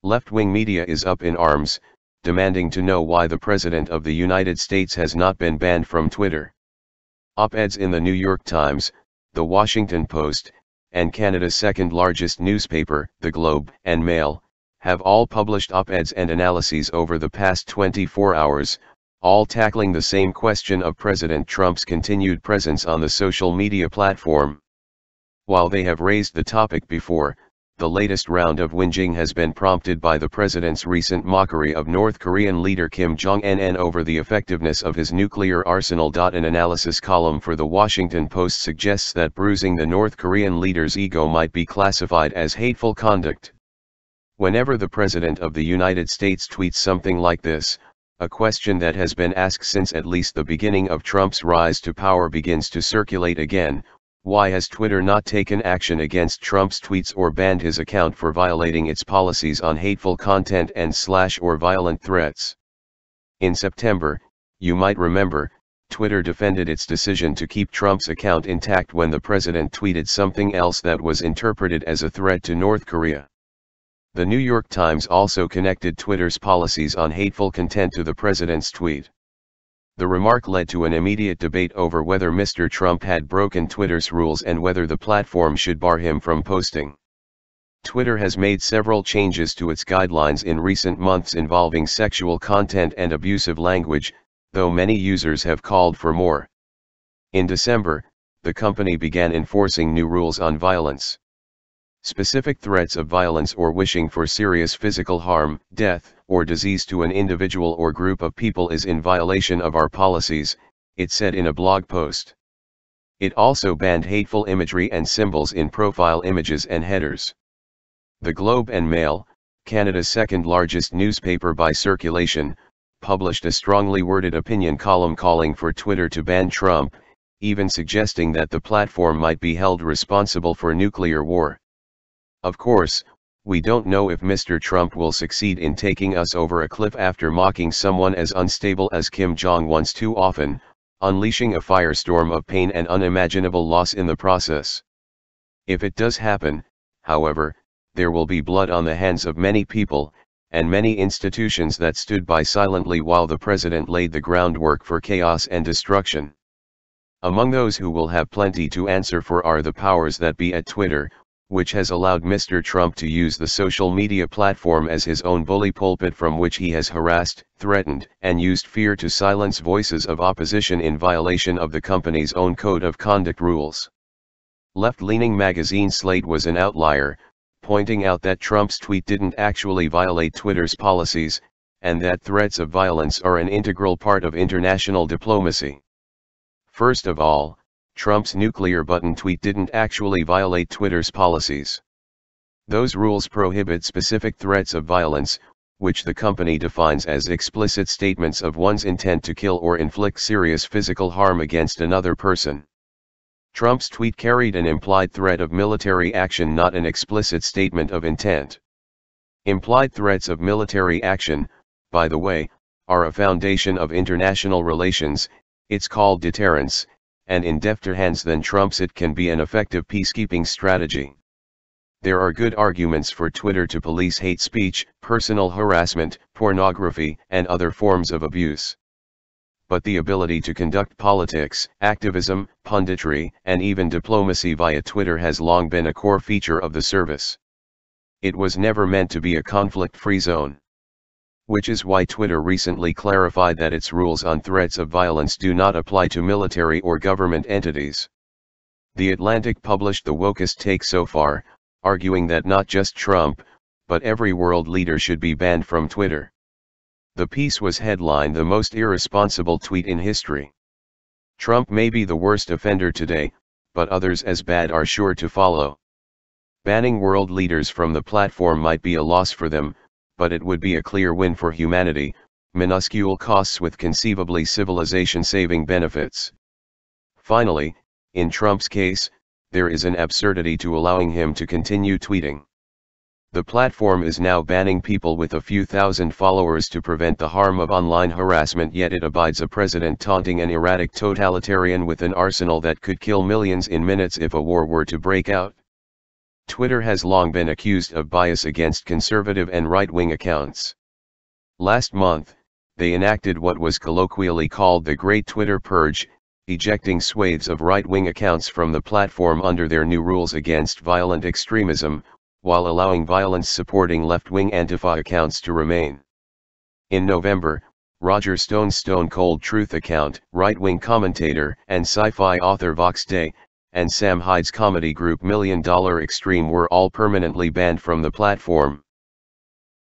Left-wing media is up in arms, demanding to know why the President of the United States has not been banned from Twitter. Op-eds in the New York Times, The Washington Post, and Canada's second-largest newspaper, The Globe and Mail, have all published op-eds and analyses over the past 24 hours, all tackling the same question of President Trump's continued presence on the social media platform. While they have raised the topic before, the latest round of whinging has been prompted by the president's recent mockery of North Korean leader Kim Jong-un over the effectiveness of his nuclear arsenal. An analysis column for The Washington Post suggests that bruising the North Korean leader's ego might be classified as hateful conduct. Whenever the President of the United States tweets something like this, a question that has been asked since at least the beginning of Trump's rise to power begins to circulate again: why has Twitter not taken action against Trump's tweets or banned his account for violating its policies on hateful content and / or violent threats? In September, you might remember, Twitter defended its decision to keep Trump's account intact when the president tweeted something else that was interpreted as a threat to North Korea. The New York Times also connected Twitter's policies on hateful content to the president's tweet. The remark led to an immediate debate over whether Mr. Trump had broken Twitter's rules and whether the platform should bar him from posting. Twitter has made several changes to its guidelines in recent months involving sexual content and abusive language, though many users have called for more. In December, the company began enforcing new rules on violence. Specific threats of violence or wishing for serious physical harm, death, or disease to an individual or group of people is in violation of our policies, it said in a blog post. It also banned hateful imagery and symbols in profile images and headers. The Globe and Mail, Canada's second-largest newspaper by circulation, published a strongly worded opinion column calling for Twitter to ban Trump, even suggesting that the platform might be held responsible for nuclear war. Of course, we don't know if Mr. Trump will succeed in taking us over a cliff after mocking someone as unstable as Kim Jong once too often, unleashing a firestorm of pain and unimaginable loss in the process. If it does happen, however, there will be blood on the hands of many people, and many institutions that stood by silently while the president laid the groundwork for chaos and destruction. Among those who will have plenty to answer for are the powers that be at Twitter, which has allowed Mr. Trump to use the social media platform as his own bully pulpit from which he has harassed, threatened, and used fear to silence voices of opposition in violation of the company's own code of conduct rules. Left-leaning magazine Slate was an outlier, pointing out that Trump's tweet didn't actually violate Twitter's policies, and that threats of violence are an integral part of international diplomacy. First of all, Trump's nuclear button tweet didn't actually violate Twitter's policies. Those rules prohibit specific threats of violence, which the company defines as explicit statements of one's intent to kill or inflict serious physical harm against another person. Trump's tweet carried an implied threat of military action, not an explicit statement of intent. Implied threats of military action, by the way, are a foundation of international relations. It's called deterrence, and in defter hands than Trump's it can be an effective peacekeeping strategy. There are good arguments for Twitter to police hate speech, personal harassment, pornography, and other forms of abuse. But the ability to conduct politics, activism, punditry, and even diplomacy via Twitter has long been a core feature of the service. It was never meant to be a conflict-free zone. Which is why Twitter recently clarified that its rules on threats of violence do not apply to military or government entities. The Atlantic published the wokest take so far, arguing that not just Trump, but every world leader should be banned from Twitter. The piece was headlined "The Most Irresponsible Tweet in History." Trump may be the worst offender today, but others as bad are sure to follow. Banning world leaders from the platform might be a loss for them, but it would be a clear win for humanity, minuscule costs with conceivably civilization-saving benefits. Finally, in Trump's case, there is an absurdity to allowing him to continue tweeting. The platform is now banning people with a few thousand followers to prevent the harm of online harassment, yet it abides a president taunting an erratic totalitarian with an arsenal that could kill millions in minutes if a war were to break out. Twitter has long been accused of bias against conservative and right-wing accounts. Last month, they enacted what was colloquially called the Great Twitter Purge, ejecting swathes of right-wing accounts from the platform under their new rules against violent extremism, while allowing violence-supporting left-wing Antifa accounts to remain. In November, Roger Stone's Stone Cold Truth account, right-wing commentator and sci-fi author Vox Day, and Sam Hyde's comedy group $1 Million Extreme were all permanently banned from the platform.